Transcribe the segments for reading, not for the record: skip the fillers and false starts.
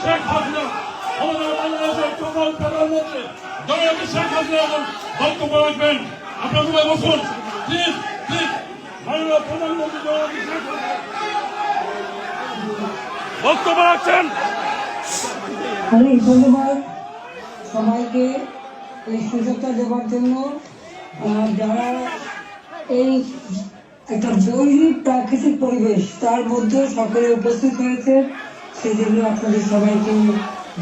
শেখ হাসিনা আমাদের বাংলাদেশের সকল প্রধানমন্ত্রী জননেত্রী শেখ হাসিনা এখন বক্তব্য রাখবেন। আপনার সবাই বসুন প্লিজ প্লিজ। মাননীয় প্রধানমন্ত্রী জননেত্রী শেখ হাসিনা বক্তব্য রাখছেন। অনেক ধন্যবাদ সবাইকে এই সুযোগটা দেওয়ার জন্য। যারা এই একটা জৈবিক প্রাকৃতিক পরিবেশ তার মধ্যে সকলে উপস্থিত হয়েছে, সেই জন্য আপনাদের সবাইকে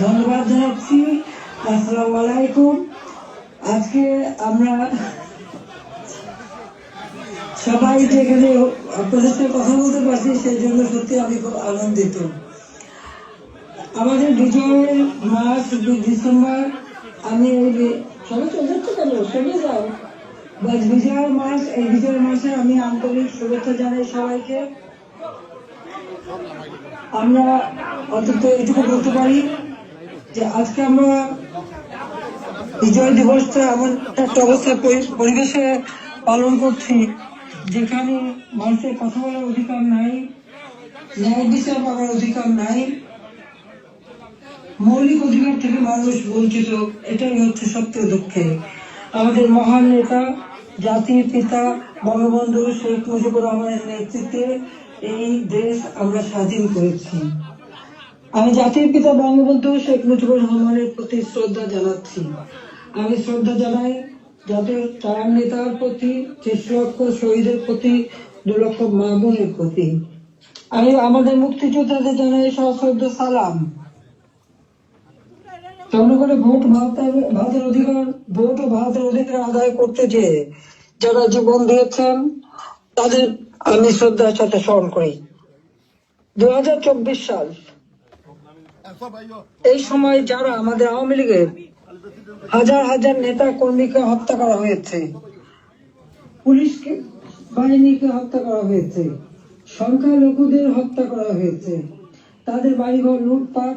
ধন্যবাদ জানাচ্ছি। আসসালামু আলাইকুম। আজকে আমরা সবাই যেখানে আপনাদের সাথে কথা বলতে পারছি সেই জন্য সত্যি আমি খুব আনন্দিত। আমাদের বিজয়ের মাস ডিসেম্বর, আমি সবাই চলে কেন চলে যাও বিজয়ের মাস, এই বিজয়ের মাসে আমি আন্তরিক শুভেচ্ছা জানাই সবাইকে। আমরা অন্তত এটুকু বলতে পারি যে আজকে আমরা বিজয় দিবসটা এমন একটা অবস্থায় পরিবেশে পালন করছি যেখানে মানুষের কথা বলার অধিকার নাই, ন্যায় বিচার পাওয়ার অধিকার নাই, মৌলিক অধিকার থেকে মানুষ বঞ্চিত। এটাই হচ্ছে সবচেয়ে দুঃখের। আমাদের মহান নেতা জাতির পিতা বঙ্গবন্ধু শেখ মুজিবুর রহমানের নেতৃত্বে এই দেশ আমরা স্বাধীন করেছি। আমি জাতির পিতা বঙ্গবন্ধু শেখ মুজিবুর রহমানের প্রতি শ্রদ্ধা জানাচ্ছি। আমি শ্রদ্ধা জানাই জাতির চার নেতার প্রতি, ৩০ লক্ষ শহীদের প্রতি, ২ লক্ষ মা বোনের প্রতি। আমি আমাদের মুক্তিযোদ্ধাদের জানাই সশ্রদ্ধ সালাম। জনগণের ভোট ভাতের অধিকার, ভোট ও ভাতের অধিকার আদায় করতে যে যারা জীবন দিয়েছেন তাদের আমি শ্রদ্ধার সাথে স্মরণ করি। 2024 সাল, এই সময় যারা আমাদের আওয়ামী লীগের হাজার হাজার নেতা কর্মীকে হত্যা করা হয়েছে, পুলিশকে বাহিনীকে হত্যা করা হয়েছে, সংখ্যালঘুদের হত্যা করা হয়েছে, তাদের বাড়িঘর লুটপাট,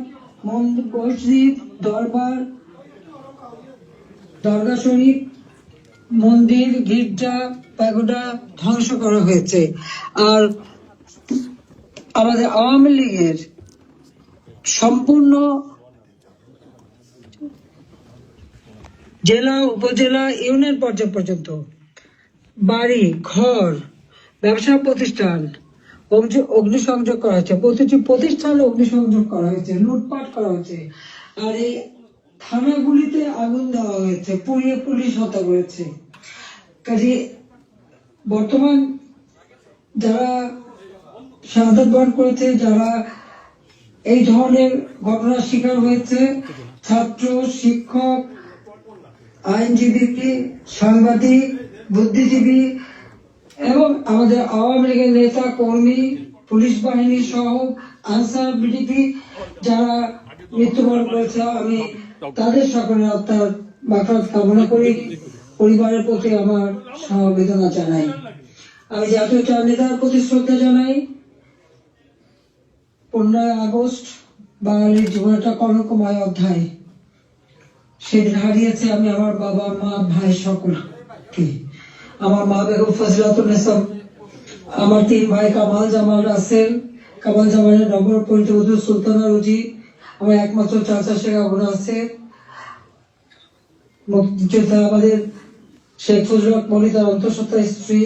মসজিদ, দরবার, দরগা শরীফ, মন্দির, গির্জা, প্যাগোডা ধ্বংস করা হয়েছে। আর আমাদের আওয়ামী লীগের সম্পূর্ণ জেলা, উপজেলা, ইউনিয়ন পর্যায় পর্যন্ত বাড়ি ঘর, ব্যবসা প্রতিষ্ঠান অগ্নিসংযোগ করা হয়েছে, প্রতিটি প্রতিষ্ঠানে অগ্নিসংযোগ করা হয়েছে, লুটপাট করা হয়েছে। আর এই থানাগুলিতে আগুন দেওয়া হয়েছে, পুড়িয়ে পুলিশ হত্যা করেছে। কাজে বর্তমান যারা শাহাদাত বরণ করেছে, যারা এই ধরনের ঘটনার শিকার হয়েছে, ছাত্র, শিক্ষক, আইনজীবী, সাংবাদিক, বুদ্ধিজীবী এবং আমাদের আওয়ামী লীগের নেতা কর্মী, পুলিশ বাহিনী সহ আনসার, বিডিপি যারা মৃত্যুবরণ করেছে, আমি তাদের সকলের আত্মার মাগফিরাত কামনা করি। পরিবারের প্রতি আমার সমবেদনা জানাই। আমি জাতীয় চার নেতার প্রতি শ্রদ্ধা জানাই। 15 আগস্ট বাঙালির জীবনে একটা কলঙ্কময় অধ্যায়। সেদিন হারিয়েছে আমি আমার বাবা, মা, ভাই সকলকে। আমার মা বেগম ফজিলাতুন্নেসা, আমার 3 ভাই কামাল জামাল রাসেল, কামাল জামালের নবপরিণীত সুলতানা রুজি, আমার একমাত্র চাচা শেখ আবু নাসের, মুক্তিযোদ্ধা আমাদের শেখ ফজলুল হক মনি, তার অন্তঃসত্ত্বা স্ত্রী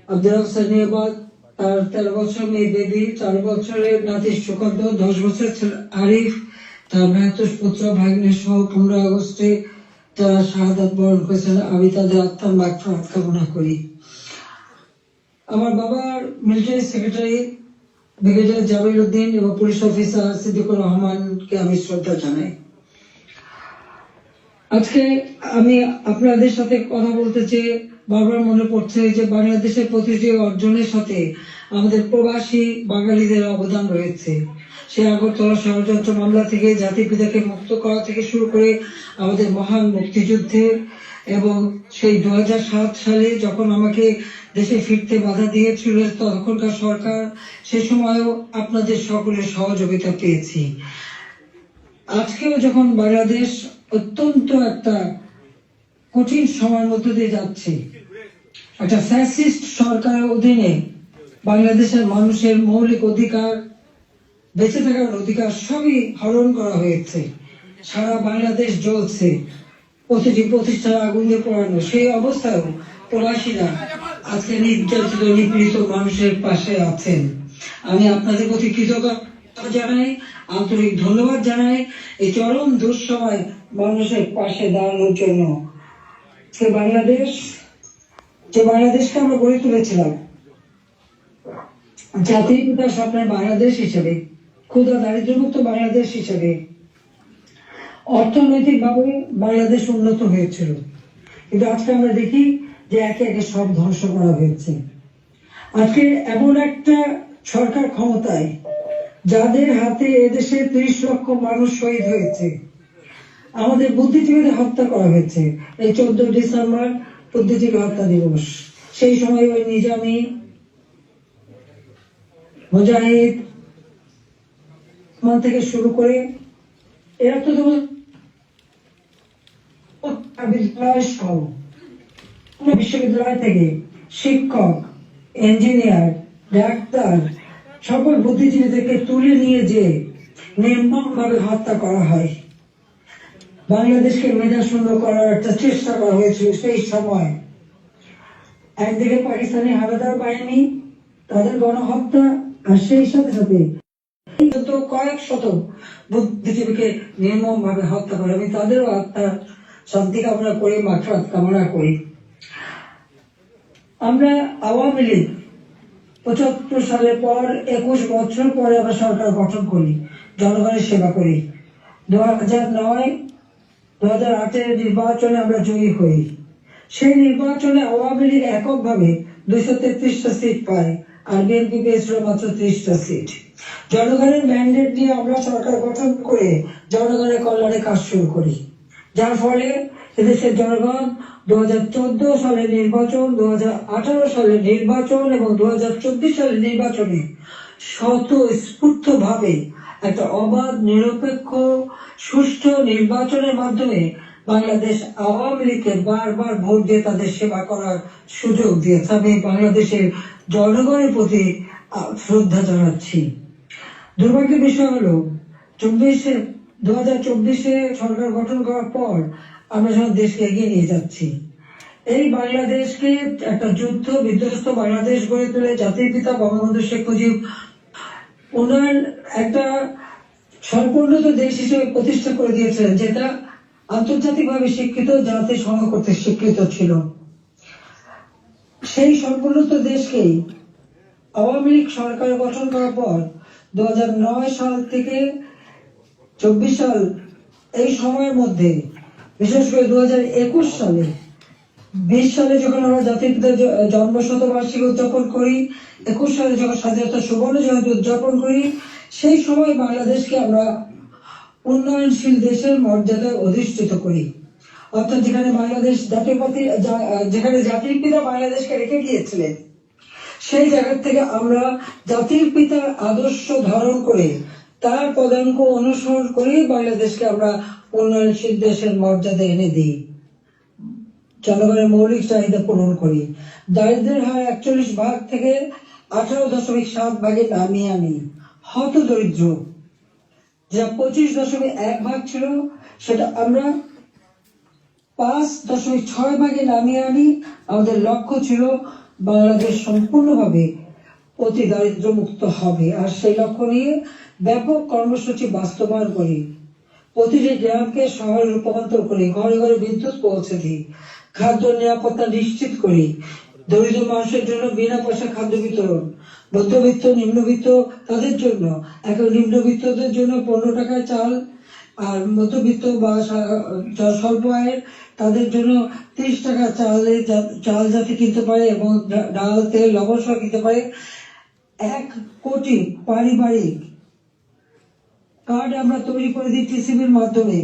আব্দুল হক সানিয়াবাদ, তার 13 বছর মেয়ে বেবি, 4 বছরের নাতি সুকান্ত, 10 বছরের ছেলে আরিফ, তার মেহতুষ পুত্র ভাগ্নে সহ 15 আগস্টে যারা শাহাদাত বরণ করেছেন, আমি তাদের আত্মার মাগফিরাত কামনা করি। আমার বাবার military secretary brigadier Jamil Uddin এবং পুলিশ অফিসার সিদ্দিকুর রহমানকে আমি শ্রদ্ধা জানাই। আজকে আমি আপনাদের সাথে কথা বলতে চেয়ে বারবার মনে পড়ছে যে বাংলাদেশের প্রতিটি অর্জনের সাথে আমাদের প্রবাসী বাঙালিদের অবদান রয়েছে। সে আগরতলা ষড়যন্ত্র মামলা থেকে জাতির পিতাকে মুক্ত করা থেকে শুরু করে আমাদের মহান মুক্তিযুদ্ধে, এবং সেই 2007 সালে যখন আমাকে দেশে ফিরতে বাধা দিয়েছিল তখনকার সরকার, সে সময়ও আপনাদের সকলের সহযোগিতা পেয়েছি। আজকেও যখন বাংলাদেশ অত্যন্ত একটা কঠিন সময়ের মধ্য দিয়ে যাচ্ছে, একটা ফ্যাসিস্ট সরকারের অধীনে বাংলাদেশের মানুষের মৌলিক অধিকার বেঁচে থাকার অধিকার সবই হরণ করা হয়েছে। সারা বাংলাদেশ জ্বলছে, প্রতিটি প্রতিষ্ঠান আগুন দিয়ে পোড়ানো। সেই অবস্থায়ও প্রবাসীরা আজকে নির্যাতিত নিপীড়িত মানুষের পাশে আছেন। আমি আপনাদের প্রতি কৃতজ্ঞতা জানাই, আন্তরিক ধন্যবাদ জানাই এই চরম দুঃসময় মানুষের পাশে দাঁড়ানোর জন্য। যে বাংলাদেশকে আমরা গড়ে তুলেছিলাম জাতির পিতার স্বপ্নের বাংলাদেশ হিসেবে, ক্ষুধা দারিদ্র্যমুক্ত বাংলাদেশ হিসেবে, অর্থনৈতিকভাবে বাংলাদেশ উন্নত হয়েছিল, কিন্তু আজকে আমরা দেখি যে একে একে সব ধ্বংস করা হয়েছে। আজকে এমন একটা সরকার ক্ষমতায় যাদের হাতে এদেশে 30 লক্ষ মানুষ শহীদ হয়েছে, আমাদের বুদ্ধিজীবীদের হত্যা করা হয়েছে। এই 14 ডিসেম্বর বুদ্ধিজীবী হত্যা দিবস। সেই সময় ওই নিজামী, মুজাহিদ থেকে শুরু করে এরা তো বিশ্ববিদ্যালয় থেকে শিক্ষক, ইঞ্জিনিয়ার, ডাক্তার সকল বুদ্ধিজীবীদেরকে তুলে নিয়ে যে নির্মমভাবে হত্যা করা হয়। বাংলাদেশকে মেধাশূন্য করার একটা চেষ্টা করা হয়েছিল সেই সময়। একদিকে পাকিস্তানি হানাদার বাহিনী, তাদের গণহত্যা, আর সেই সাথে সাথে কয়েক শত বুদ্ধিজীবীকে নির্মম ভাবে হত্যা করে। আমি তাদেরও আত্মার শান্তি কামনা করি, মাগফিরাত কামনা করি। আমরা আওয়ামী লীগ 75 সালের পর 21 বছর পরে আমরা সরকার গঠন করি, জনগণের সেবা করি। 2009-2008 নির্বাচনে আমরা জয়ী হই। সেই নির্বাচনে আওয়ামী লীগ এককভাবে 233টা সিট পায়, আর বিএনপি পেয়েছিল মাত্র 30টা সিট। জনগণের ম্যান্ডেট নিয়ে আমরা সরকার গঠন করে জনগণের কল্যাণে কাজ শুরু করি, যার ফলে এদেশের জনগণ 2014 সালের নির্বাচন, 2018 সালের নির্বাচন এবং 2024 সালের নির্বাচনে স্বতঃস্ফূর্ত ভাবে একটা অবাধ, নিরপেক্ষ, সুষ্ঠু নির্বাচনের মাধ্যমে বাংলাদেশ আওয়ামী লীগকে বারবার ভোট দিয়ে তাদের সেবা করার সুযোগ দিয়েছে। আমি বাংলাদেশের জনগণের প্রতি শ্রদ্ধা জানাচ্ছি। দুর্ভাগ্যের বিষয় হলো 2024-এ সরকার গঠন করার পর আমরা যখন দেশকে এগিয়ে নিয়ে যাচ্ছি, এই বাংলাদেশকে একটা যুদ্ধ বিধ্বস্ত বাংলাদেশ গড়ে তুলে জাতির পিতা বঙ্গবন্ধু শেখ মুজিব উন্নয়ন একটা সর্বোন্নত দেশ হিসেবে প্রতিষ্ঠা করে দিয়েছিলেন, যেটা আন্তর্জাতিকভাবে স্বীকৃত, জাতিসংঘ কর্তৃক স্বীকৃত ছিল। সেই সর্বোন্নত দেশকেই আওয়ামী লীগ সরকার গঠন করার পর 2009 সাল থেকে 24 সাল এই সময়ের মধ্যে, বিশেষ করে 2021 সালে 20 সালে যখন আমরা জাতির পিতার জন্ম শতবার্ষিকী উদযাপন করি, 21 সালে যখন স্বাধীনতা সুবর্ণ জয়ন্তী উদযাপন করি, সেই সময় বাংলাদেশকে আমরা উন্নয়নশীল দেশের মর্যাদায় অধিষ্ঠিত করি। অর্থাৎ যেখানে বাংলাদেশ যেখানে জাতির পিতা বাংলাদেশকে রেখে গিয়েছিলেন, সেই জায়গা থেকে আমরা জাতির পিতার আদর্শ ধারণ করে তার পদাঙ্ক অনুসরণ করে বাংলাদেশকে আমরা উন্নয়নশীল দেশের মর্যাদা এনে দিই, জনগণের মৌলিক চাহিদা পূরণ করি। দারিদ্রের হার 41 ভাগ থেকে 18.7 ভাগে নামিয়ে আনি। হত দরিদ্র যা 25.1 ভাগ ছিল, সেটা আমরা 5.6 ভাগে নামিয়ে আনি। আমাদের লক্ষ্য ছিল বাংলাদেশ সম্পূর্ণভাবে অতি দারিদ্র মুক্ত হবে, আর সেই লক্ষ্য নিয়ে ব্যাপক কর্মসূচি বাস্তবায়ন করি। প্রতিটি গ্রামকে শহরে রূপান্তর করি, ঘরে ঘরে বিদ্যুৎ পৌঁছে দিই, খাদ্য নিরাপত্তা নিশ্চিত করি, দরিদ্র মানুষের জন্য বিনা পয়সা খাদ্য বিতরণ, মধ্যবিত্ত নিম্নবিত্ত তাদের জন্য, এখন নিম্নবিত্তদের জন্য 15 টাকায় চাল, আর মধ্যবিত্ত বা স্বল্প আয়ের তাদের জন্য 30 টাকা চাল যাতে কিনতে পারে এবং ডাল, তেল, লবণ সহ কিনতে পারে। 1 কোটি পারিবারিক কার্ড আমরা তৈরি করে দিই টিসিবির মাধ্যমে,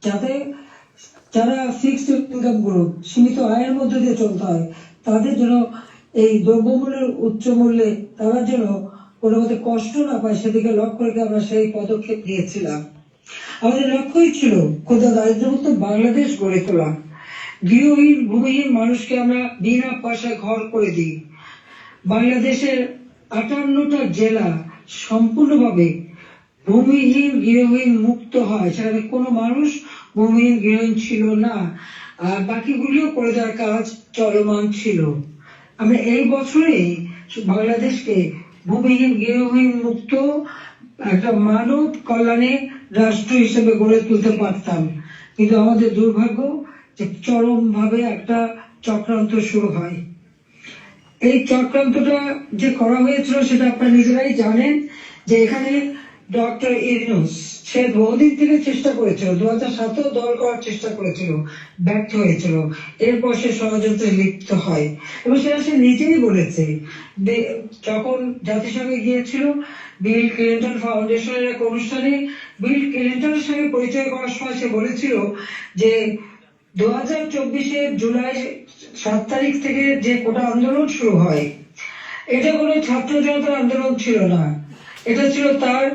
যাতে যারা ফিক্সড ইনকাম গ্রুপ, সীমিত আয়ের মধ্যে দিয়ে চলতে হয়, তাদের জন্য এই দ্রব্যমূল্যের উচ্চ মূল্যে তারা যেন কোনো মতে কষ্ট না পায়, সেদিকে লক্ষ্য রেখে আমরা সেই পদক্ষেপ নিয়েছিলাম। আমাদের লক্ষ্যই ছিল ক্ষুধা দারিদ্র্যমুক্ত বাংলাদেশ গড়ে তোলা। গৃহহীন ভূমিহীন মানুষকে আমরা বিনা পয়সায় ঘর করে দিই। বাংলাদেশের 58টা জেলা সম্পূর্ণভাবে ভূমিহীন গৃহহীন মুক্ত হয়, সেখানে কোনো মানুষ ভূমিহীন গৃহহীন ছিল না, আর বাকিগুলিও করে দেওয়ার কাজ চলমান ছিল। আমরা এই বছরে বাংলাদেশকে ভূমিহীন গৃহহীন মুক্ত একটা মানব কল্যাণে রাষ্ট্র হিসেবে গড়ে তুলতে পারতাম, কিন্তু আমাদের দুর্ভাগ্য যে চরম ভাবে একটা চক্রান্ত শুরু হয়। এই চক্রান্তটা যে করা হয়েছিল সেটা আপনারা নিজেরাই জানেন, যে এখানে ডক্টর ইউনূস সে বহুদিন থেকে চেষ্টা করেছিল, 2007 দল করার চেষ্টা করেছিল, ব্যর্থ হয়েছিল। এরপর সে ষড়যন্ত্রে লিপ্ত হয় এবং সেটা সে নিজেই বলেছে। যখন জাতিসংঘে গিয়েছিল বিল ক্লিন্টন ফাউন্ডেশনের এক অনুষ্ঠানে বিল ক্লিন্টনের সঙ্গে পরিচয় করার সময় সে বলেছিল যে 2024 জুলাই 7 তারিখ থেকে যে কোটা আন্দোলন শুরু হয়, এটা কোনো ছাত্র জনতার আন্দোলন ছিল না, এটা ছিল তার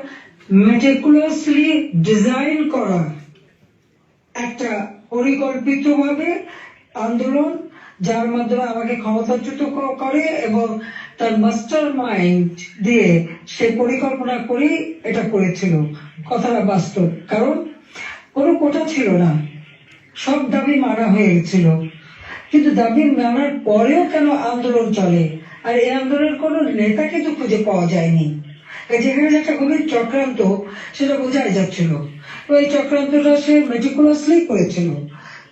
মেটিকুলাসলি ডিজাইন করা একটা পরিকল্পিতভাবে আন্দোলন, যার মাধ্যমে আমাকে ক্ষমতাচ্যুত করে এবং তার মাস্টার মাইন্ড দিয়ে সে পরিকল্পনা করে এটা করেছিল। কথাটা বাস্তব, কারণ কোনো কোটা ছিল না, সব দাবি মানা হয়ে গেছিল, কিন্তু দাবি মানার পরেও কেন আন্দোলন চলে, আর এই আন্দোলনের কোনো নেতা কিন্তু খুঁজে পাওয়া যায়নি। যেখানে একটা গভীর চক্রান্ত সেটা বোঝাই যাচ্ছিল। এই চক্রান্তটা সে মেটিকুলাসলি করেছিল।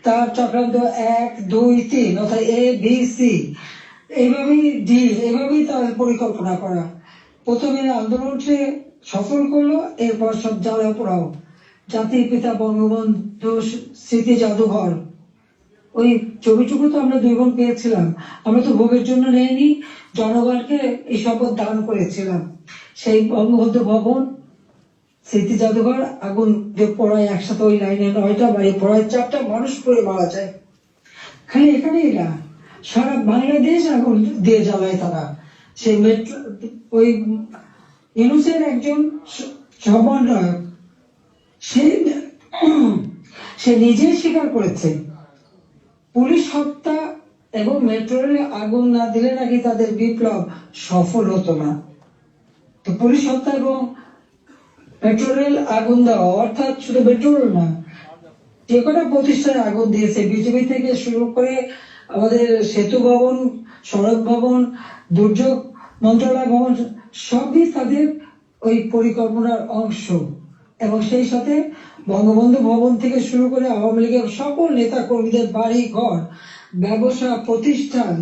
তার চক্রান্ত 1, 2, 3 অর্থাৎ ABC, এইভাবেই এভাবেই তার পরিকল্পনা করা। প্রথমে আন্দোলন সে সফল করলো, এরপর সব জ্বালা পোড়াও। জাতির পিতা বঙ্গবন্ধু স্মৃতি জাদুঘর, ওই ছবিটুকু তো আমরা 2 বোন পেয়েছিলাম, আমরা তো ভোগের জন্য নেইনি, জনগণকে এই শপথ দান করেছিলাম। সেই বঙ্গবন্ধু ভবন স্মৃতি জাদুঘর আগুন যে পড়ায় একসাথে, ওই লাইনে 9টা বাড়ি পড়ায় 4টা মানুষ পড়ে মারা যায়। খালি এখানেই না, সারা বাংলাদেশ আগুন দিয়ে জ্বালায় তারা। সেই মেট্রো, ওই ইউনূসের একজন সমন্বয়ক সে নিজেই স্বীকার করেছে পুলিশ হত্যা এবং মেট্রো রেলে আগুন না দিলে নাকি তাদের বিপ্লব সফল হতো না। তো পুলিশ হত্যা এবং মেট্রো রেল আগুন দেওয়া, অর্থাৎ শুধু মেট্রো রেল না, যে কটা প্রতিষ্ঠানে আগুন দিয়েছে, বিজেপি থেকে শুরু করে আমাদের সেতু ভবন, সড়ক ভবন, দুর্যোগ মন্ত্রণালয় ভবন, সবই তাদের ওই পরিকল্পনার অংশ। এবং সেই সাথে বঙ্গবন্ধু ভবন থেকে শুরু করে আওয়ামী লীগের সকল নেতা কর্মীদের বাড়ি ঘর, ব্যবসা প্রতিষ্ঠান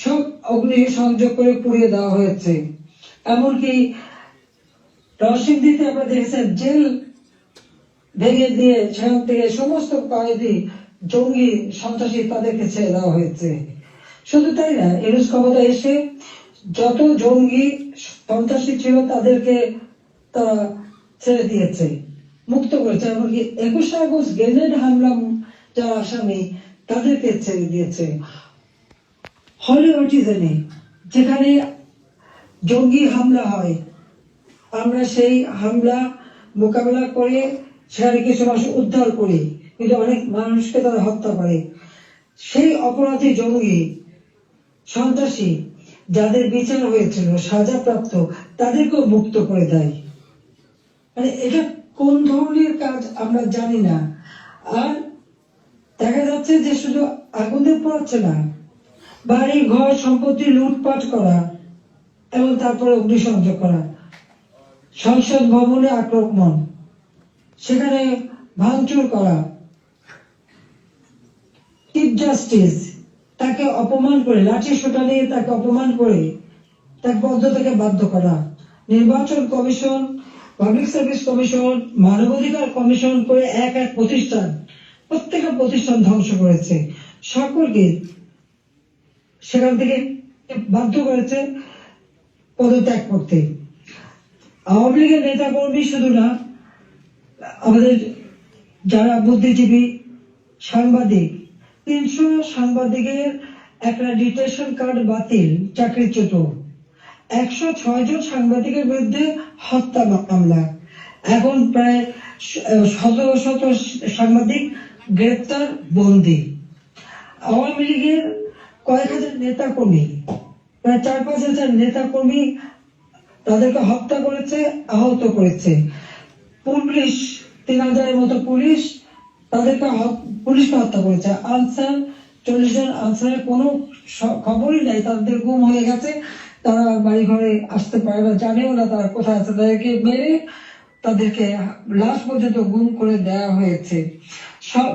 সব অগ্নি সংযোগ করে পুড়িয়ে দেওয়া হয়েছে। এমনকি নরসিংদীতে আমরা দেখেছেন জেল ভেঙে দিয়ে সেখান থেকে সমস্ত কয়েদি, জঙ্গি, সন্ত্রাসী তাদেরকে ছেড়ে দেওয়া হয়েছে। শুধু তাই না, ইউনূস ক্ষমতা এসে যত জঙ্গি সন্ত্রাসী ছিল তাদেরকে তারা ছেড়ে দিয়েছে, মুক্ত করেছে। এমনকি 21 আগস্ট গ্রেনেড হামলা যারা আসামি তাদেরকে ছেড়ে দিয়েছে। হলি অটিজেনে যেখানে জঙ্গি হামলা হয়, আমরা সেই হামলা মোকাবেলা করে সেখানে কিছু মানুষ উদ্ধার করি, কিন্তু অনেক মানুষকে তারা হত্যা করে। সেই অপরাধী জঙ্গি সন্ত্রাসী যাদের বিচার হয়েছিল, সাজাপ্রাপ্ত, তাদেরকেও মুক্ত করে দেয়। মানে এটা কোন ধরনের কাজ আমরা জানি না। আর দেখা যাচ্ছে যে শুধু আগুনে পড়ছে না, বাড়ি ঘর সম্পত্তি লুটপাট করা এবং তারপরে অগ্নিসংযোগ করা, সংসদ ভবনে আক্রমণ, সেখানে ভাঙচুর করা, চিফ জাস্টিস তাকে অপমান করে, লাঠি সোটা নিয়ে তাকে অপমান করে তাকে পদত্যাগে বাধ্য করা, নির্বাচন কমিশন, পাবলিক সার্ভিস কমিশন, মানবাধিকার কমিশন করে এক এক প্রতিষ্ঠান, প্রত্যেকটা প্রতিষ্ঠান ধ্বংস করেছে, সকলকে সেখান থেকে বাধ্য করেছে পদত্যাগ করতে। আওয়ামী লীগের নেতা কর্মী শুধু না, আমাদের যারা বুদ্ধিজীবী, সাংবাদিক, 300 সাংবাদিকের অ্যাক্রেডিটেশন কার্ড বাতিল, চাকরিচ্যুত, 106 জন সাংবাদিকের বিরুদ্ধে হত্যা মামলা, এখন প্রায় 1700 সাংবাদিক গ্রেপ্তার, বন্দী। আওয়ামী লীগের কয়েক হাজার নেতা কর্মী, প্রায় 4-5 হাজার নেতা কর্মী তাদেরকে হত্যা করেছে, আহত করেছে। পুলিশ 3000-এর মতো পুলিশ তাদেরকে পুলিশকে হত্যা করেছে। আনসার 40 জন আনসারের কোনো খবরই নাই, তাদের গুম হয়ে গেছে, তারা বাড়ি ঘরে আসতে পারে না, জানেও না তারা কোথায় আছে। তাদেরকে মেরে তাদেরকে লাশ পর্যন্ত গুম করে দেওয়া হয়েছে।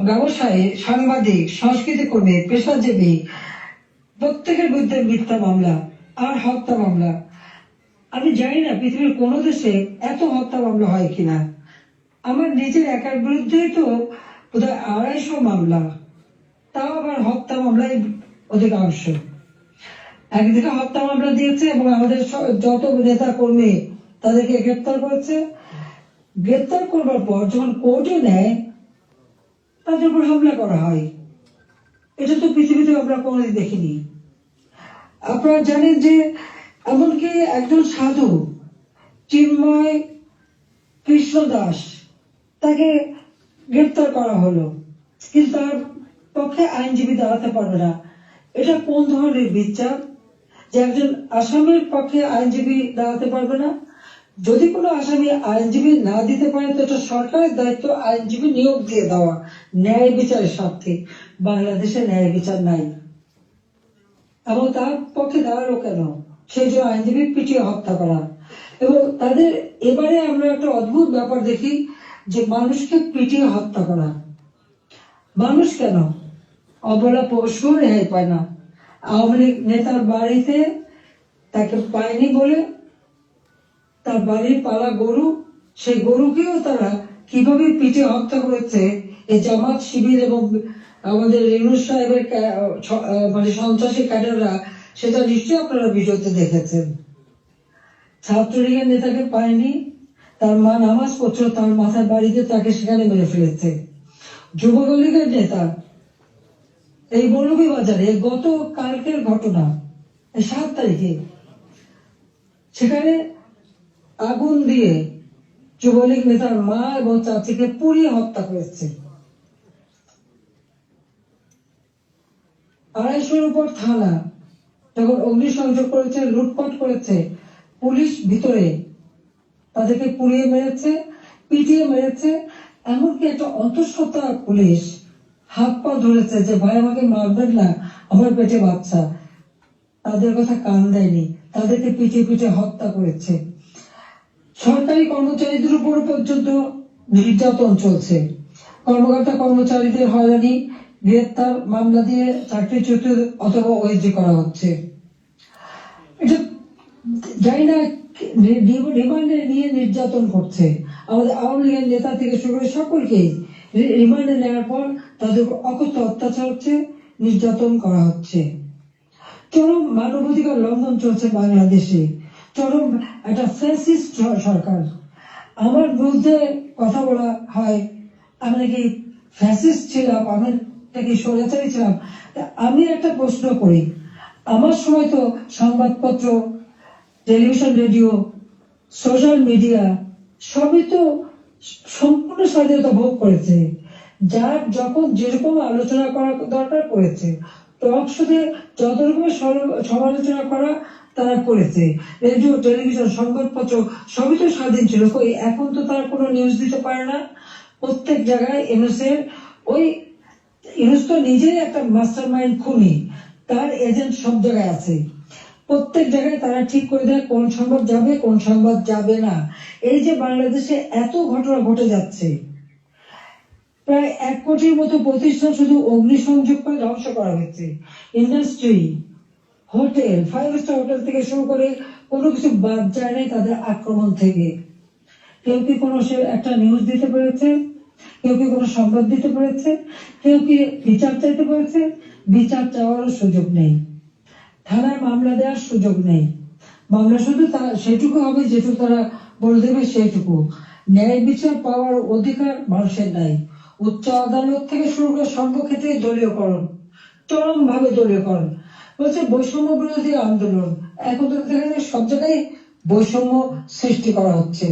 ব্যবসায়ী, সাংবাদিক, সংস্কৃতি কর্মী, পেশাজীবী প্রত্যেকের বিরুদ্ধে মিথ্যা মামলা আর হত্যা মামলা। আমি জানি না পৃথিবীর কোন দেশে এত হত্যা মামলা হয় কিনা। আমার নিজের একার বিরুদ্ধেই তো বোধহয় 250 মামলা, তাও আবার হত্যা মামলায় অধিকাংশ। একদিকে হত্যা মামলা দিয়েছে এবং আমাদের যত নেতা কর্মী তাদেরকে গ্রেপ্তার করেছে। গ্রেপ্তার করবার পর যখন কোর্টে নেয় তাদের উপর হামলা করা হয়। এটা তো পৃথিবীতে আমরা কোনোদিন দেখিনি। আপনারা জানেন যে এমনকি একজন সাধু চিন্ময় কৃষ্ণ দাস, তাকে গ্রেপ্তার করা হলো, কিন্তু তার পক্ষে আইনজীবী দাঁড়াতে পারবে না। এটা কোন ধরনের বিচার যে একজন আসামির পক্ষে আইনজীবী দাঁড়াতে পারবে না? যদি কোনো আসামি আইনজীবী না দিতে পারে তো এটা সরকারের দায়িত্ব আইনজীবী নিয়োগ দিয়ে দেওয়া ন্যায় বিচারের স্বার্থে। বাংলাদেশে ন্যায় বিচার নাই এবং তার পক্ষে দাঁড়ালো কেন? সেই জন্য আইনজীবী পিটিয়ে হত্যা করা। এবং তাদের এবারে আমরা একটা অদ্ভুত ব্যাপার দেখি যে মানুষকে পিটিয়ে হত্যা করা। মানুষ কেন? অবলা পশু রেহাই পায় না। আওয়ামী লীগ নেতার বাড়িতে তাকে পায়নি বলে তার বাড়ির পালা গরু, সেই গরুকেও তারা কিভাবে পিটিয়ে হত্যা করেছে এই জামাত শিবির এবং আমাদের ইউনূস সাহেবের মানে সন্ত্রাসী ক্যাডাররা, সেটা নিশ্চয়ই আপনারা ভিডিওতে দেখেছেন। ছাত্রলীগের নেতাকে পায়নি, তার মা নামাজ পড়ছিল, তার মাথার বাড়িতে তাকে সেখানে মেরে ফেলেছে। যুবলীগের নেতা এই মৌলভীবাজারে গত কালকের ঘটনা 7 তারিখে সেখানে আগুন দিয়ে যুবলীগ নেতার মা এবং চাচিকে পুড়িয়ে হত্যা করেছে। 250-এর উপর থানা যখন অগ্নিসংযোগ করেছে, লুটপাট করেছে, পুলিশ ভিতরে তাদেরকে পুড়িয়ে মেরেছে, পিটিয়ে মেরেছে। এমনকি একটা অন্তঃসত্ত্বা পুলিশ হাত পা ধরেছে যে ভাই আমাকে মারবেন না, আমার পেটে বাচ্চা। তাদের কথা কান দেয়নি, তাদেরকে পিটিয়ে পিটিয়ে হত্যা করেছে। সরকারি কর্মচারীদের উপর পর্যন্ত নির্যাতন চলছে। কর্মকর্তা কর্মচারীদের হয়রানি, গ্রেপ্তার, মামলা দিয়ে চাকরিচ্যুত অথবা ওএসডি করা হচ্ছে। এটা জানি না রিমান্ডে নিয়ে নির্যাতন করছে। আমাদের আওয়ামী লীগের নেতা থেকে শুরু করে সকলকেই রিমান্ডে নেওয়ার পর তাদের উপর অকথ্য অত্যাচার হচ্ছে, নির্যাতন করা হচ্ছে। চরম মানবাধিকার লঙ্ঘন চলছে বাংলাদেশে। চরম একটা ফ্যাসিস্ট সরকার। আমার বিরুদ্ধে কথা বলা হয় আমি নাকি ফ্যাসিস্ট ছিলাম, আমি নাকি স্বৈরাচারী ছিলাম। আমি একটা প্রশ্ন করি, আমার সময় তো সংবাদপত্র, টেলিভিশন, রেডিও, সোশ্যাল মিডিয়া সবই তো সম্পূর্ণ স্বাধীনতা ভোগ করেছে। যার যখন যেরকম আলোচনা করা দরকার করেছে, টক শোতে যত রকমের সমালোচনা করা তারা করেছে। রেডিও, টেলিভিশন, সংবাদপত্র সবই তো স্বাধীন ছিল। কই এখন তো তারা কোনো নিউজ দিতে পারে না। প্রত্যেক জায়গায় ইউনূসের ইউনূস তো নিজেই একটা মাস্টার মাইন্ড খুনি, তার এজেন্ট সব জায়গায় আছে। প্রত্যেক জায়গায় তারা ঠিক করে দেয় কোন সংবাদ যাবে, কোন সংবাদ যাবে না। এই যে বাংলাদেশে এত ঘটনা ঘটে যাচ্ছে, প্রায় 1 কোটির মতো প্রতিষ্ঠান শুধু অগ্নিসংযোগ করে ধ্বংস করা হয়েছে। ইন্ডাস্ট্রি, হোটেল, 5 স্টার হোটেল থেকে শুরু করে কোনো কিছু বাদ যায় নাই তাদের আক্রমণ থেকে। কেউ কি কোনো একটা নিউজ দিতে পেরেছে? কেউ কি কোনো সংবাদ দিতে পেরেছে? কেউ কি বিচার চাইতে পেরেছে? বিচার চাওয়ারও সুযোগ নেই, থানায় মামলা দেওয়ার সুযোগ নেই। মামলা শুধু সেটুকু হবে যেটুকু তারা বলে দেবে, সেটুকু। ন্যায় বিচার পাওয়ার অধিকার মানুষের নাই। উচ্চ আদালত থেকে শুরু করে সর্বক্ষেত্রে দলীয়করণ, চরম ভাবে দলীয়করণ। বলছে বৈষম্য বিরোধী আন্দোলন, এখন তো দেখা যায় সব জায়গায় বৈষম্য সৃষ্টি করা হচ্ছে।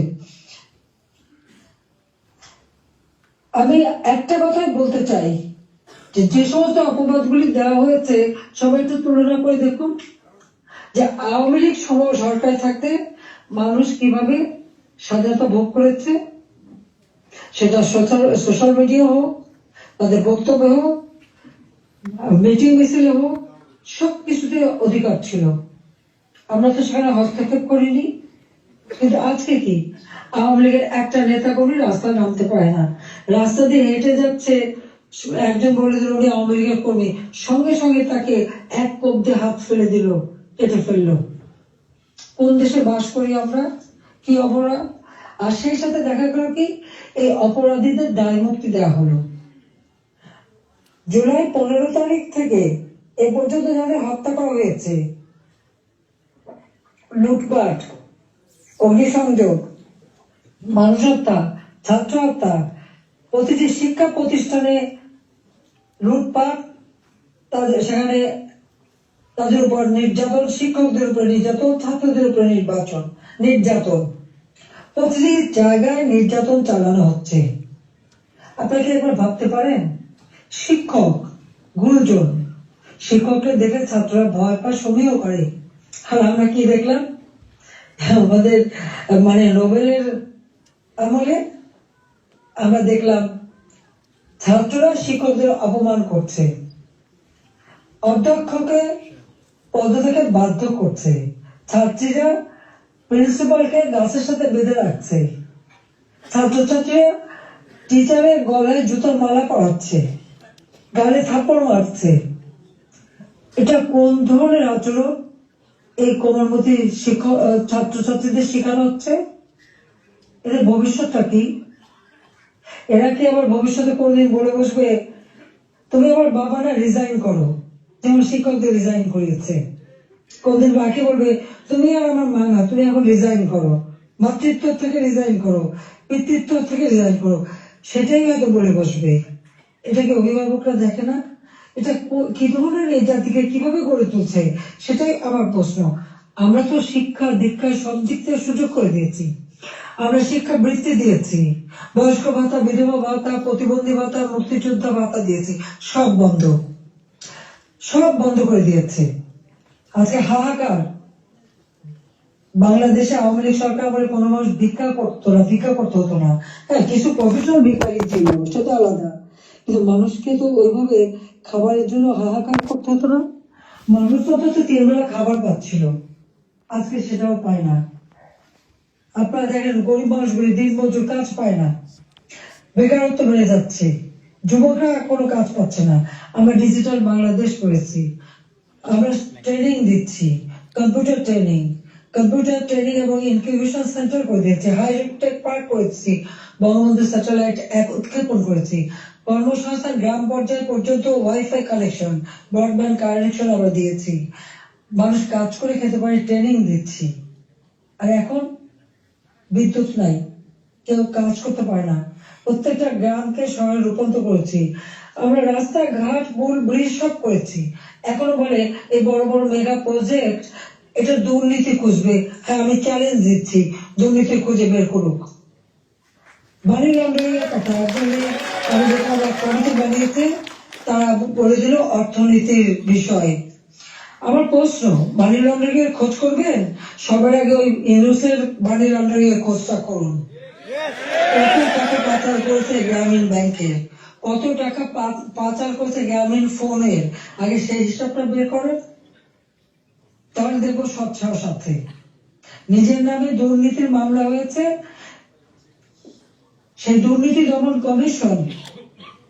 আমি একটা কথাই বলতে চাই যে সমস্ত অপবাদগুলি দেওয়া হয়েছে সবাই একটু তুলনা করে দেখুন যে আওয়ামী লীগ সরকার থাকতে মানুষ কিভাবে স্বাধীনতা ভোগ করেছে, সেটা সোশ্যাল মিডিয়া হোক, তাদের বক্তব্য হোক, মিটিং মিছিলে হোক, সবকিছুতে অধিকার ছিল। আমরা তো সেখানে হস্তক্ষেপ করিনি। কিন্তু আজকে কি, আওয়ামী লীগের একটা নেতা কর্মী রাস্তায় নামতে পারে না, রাস্তা দিয়ে হেঁটে যাচ্ছে, একজন বলে দিল উনি আওয়ামী লীগের কর্মী, সঙ্গে সঙ্গে তাকে এক কোপ দিয়ে হাত ফেলে দিল, কেটে ফেললো। কোন দেশে বাস করি আমরা? কি অপরাধ! আর সেই সাথে দেখা গেল কি, এই অপরাধীদের দায় মুক্তি দেওয়া হলো। জুলাই 15 তারিখ থেকে এ পর্যন্ত যাদের হত্যা করা হয়েছে, লুটপাট, অগ্নিসংযোগ, মানুষ হত্যা, ছাত্র হত্যা, প্রতিটি শিক্ষা প্রতিষ্ঠানে লুটপাট, সেখানে তাদের উপর নির্যাতন, শিক্ষকদের উপর নির্যাতন, ছাত্রদের উপর নির্যাতন, প্রতিটি জায়গায় নির্যাতন চালানো হচ্ছে। আপনাকে একবার ভাবতে পারেন, শিক্ষক, গুরুজন, শিক্ষককে দেখে ছাত্ররা ভয় পায়, সমীহ করে। আর আমরা কি দেখলাম? আমাদের নোবেলের আমলে আমরা দেখলাম ছাত্ররা শিক্ষকদের অপমান করছে, অধ্যক্ষকে পদ থেকে বাধ্য করছে, ছাত্রীরা প্রিন্সিপালকে গাছের সাথে বেঁধে রাখছে, ছাত্রছাত্রীরা টিচারের গলায় জুতোর মালা পরাচ্ছে, গালে থাপ্পড় মারছে। এটা কোন ধরনের আচরণ এই কোমলমতি শিক্ষক ছাত্রছাত্রীদের শেখানো হচ্ছে? এদের ভবিষ্যৎটা কি? এরা কি আবার ভবিষ্যতে কোনদিন বলে বসবে তুমি আমার বাবা না, রিজাইন করো, যেমন শিক্ষকদের রিজাইন করিয়েছে? কোনদিন বাকি বলবে তুমি আর আমার মা না, তুমি এখন রিজাইন করো, মাতৃত্ব থেকে রিজাইন করো, পিতৃত্ব থেকে রিজাইন করো? সেটাই হয়তো বলে বসবে। এটাকে অভিভাবকরা দেখে না? এটা কি ধরনের এই জাতিকে কিভাবে গড়ে তুলছে, সেটাই আমার প্রশ্ন। আমরা তো শিক্ষা দীক্ষায় সব দিক থেকে সুযোগ করে দিয়েছি, আমরা শিক্ষা বৃত্তি দিয়েছি, বয়স্ক ভাতা, বিধবা ভাতা, প্রতিবন্ধী ভাতা, মুক্তিযোদ্ধা ভাতা দিয়েছি, সব বন্ধ করে দিয়েছে। আজকে হাহাকার। বাংলাদেশে আওয়ামী লীগ সরকার বলে কোনো মানুষ ভিক্ষা করতে হতো না। হ্যাঁ, কিছু প্রফেশনাল ভিক্ষারি ছিল, সেটা আলাদা, কিন্তু মানুষকে তো ওইভাবে খাবারের জন্য হাহাকার করতে হতো না। মানুষ তো 3 বেলা খাবার পাচ্ছিল, আজকে সেটাও পায় না। আপনারা দেখেন গরিব মানুষগুলি দিনমজুর, কাজ পায় না, বেকারত্ব বেড়ে যাচ্ছে, যুবকরা কোনো কাজ পাচ্ছে না। আমরা ডিজিটাল বাংলাদেশ করেছি, আমরা ট্রেনিং দিচ্ছি, কম্পিউটার ট্রেনিং এবং ইনকিউবেশন সেন্টার করে দিয়েছি, হাইটেক পার্ক করেছি, বঙ্গবন্ধু স্যাটেলাইট অ্যাপ উৎক্ষেপণ করেছি, কর্মসংস্থান গ্রাম পর্যায়ে পর্যন্ত ওয়াইফাই কানেকশন, ব্রডব্যান্ড কানেকশন আমরা দিয়েছি, মানুষ কাজ করে খেতে পারে, ট্রেনিং দিচ্ছি। আর এখন বিদ্যুৎ নাই, কেউ কাজ করতে পারে না, প্রত্যেকটা গ্রামকে শহরে রূপান্তর করেছি, আমরা রাস্তাঘাট, পুল, ব্রিজ সব করেছি। এখনো বলে এই বড় বড় মেগা প্রজেক্ট, এটা দুর্নীতি খুঁজবে। হ্যাঁ, আমি চ্যালেঞ্জ দিচ্ছি, দুর্নীতি খুঁজে বের করুক। মানি লন্ডারিং এর কথা আমি দেখলাম এক কমিটি বানিয়েছে, তারা বলে দিল অর্থনীতির বিষয়ে। আমার প্রশ্ন, মানি লন্ডারিং এর খোঁজ করবেন, সবার আগে ওই ইউনুসের মানি লন্ডারিং এর খোঁজটা করুন। কত টাকা পাচার করেছে গ্রামীণ ব্যাংকের, কত টাকা পাচার করেছে গ্রামীণ ফোনের, আগে সেই হিসাবটা বের করেন, তাহলে দেখবো স্বচ্ছার সাথে। নিজের নামে দুর্নীতির মামলা হয়েছে, সেই দুর্নীতি দমন কমিশন,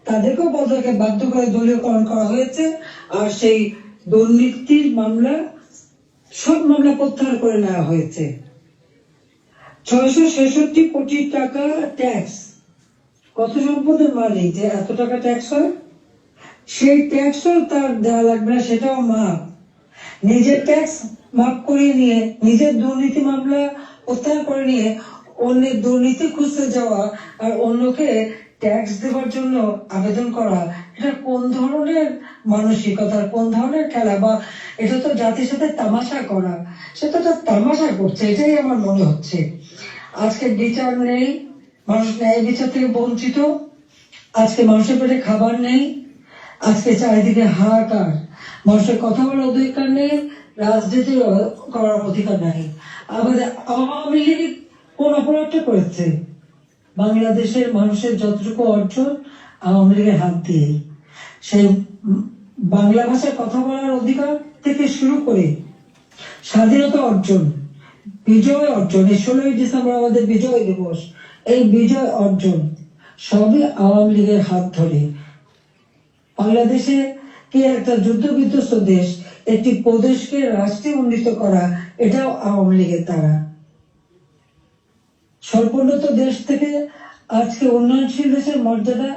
তাদেরকেও পদকে বাধ্য করে দলীয়করণ করা হয়েছে, আর সেই দুর্নীতির মামলা, সব মামলা প্রত্যাহার করে নেওয়া হয়েছে। 666 কোটি টাকা ট্যাক্স, কত সম্পদের মালিক যে এত টাকা ট্যাক্স হয়, সেই ট্যাক্সও তার দেওয়া লাগবে না, সেটাও মাফ। নিজের ট্যাক্স মাফ করিয়ে নিয়ে, নিজের দুর্নীতি মামলা প্রত্যাহার করে নিয়ে অন্যের দুর্নীতি খুঁজতে যাওয়া আর অন্যকে ট্যাক্স দেওয়ার জন্য আবেদন করা, এটা কোন ধরনের মানসিকতা, কোন ধরনের খেলা? বা এটা তো জাতির সাথে তামাশা করা, সেটা তো তামাশা করছে, এটাই আমার মনে হচ্ছে। আজকে বিচার নেই, মানুষ ন্যায় বিচার থেকে বঞ্চিত, আজকে মানুষের পেটে খাবার নেই, আজকে চারিদিকে হাহাকার, মানুষের কথা বলার অধিকার নেই, রাজনীতি করার অধিকার নেই। আমাদের আওয়ামী লীগ কোন অপরাধটা করেছে? বাংলাদেশের মানুষের যতটুকু অর্জন আওয়ামী লীগের হাত দিয়ে, সেই বাংলা ভাষায় কথা বলার অধিকার থেকে শুরু করে স্বাধীনতা অর্জন, বিজয় অর্জন, এই 16ই ডিসেম্বর আমাদের বিজয় দিবস, এই বিজয় অর্জন সবই আওয়ামী লীগের হাত ধরে। বাংলাদেশে কি একটা যুদ্ধ বিধ্বস্ত দেশ, একটি প্রদেশকে রাষ্ট্রে উন্নীত করা, এটাও আওয়ামী লীগের দ্বারা। স্বল্পোন্নত দেশ থেকে আজকে উন্নয়নশীল দেশের মর্যাদা,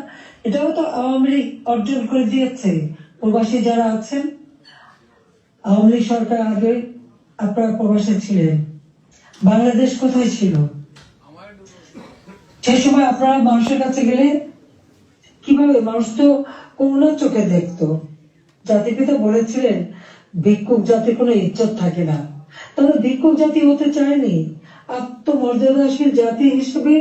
এটাও তো আওয়ামী লীগ অর্জন করে দিয়েছে। প্রবাসী যারা আছেন, আওয়ামী লীগ সরকার আগে আপনারা প্রবাসে ছিলেন, বাংলাদেশ কোথায় ছিল? সেই সময় আপনারা মানুষের কাছে গেলে কিভাবে? মানুষ তো করুণার চোখে দেখতো। জাতিপিতা বলেছিলেন ভিক্ষুক জাতির কোনো ইজ্জত থাকে না। তারা ভিক্ষুক জাতি হতে চায়নি, আত্মমর্যাদাশীল জাতি হিসেবে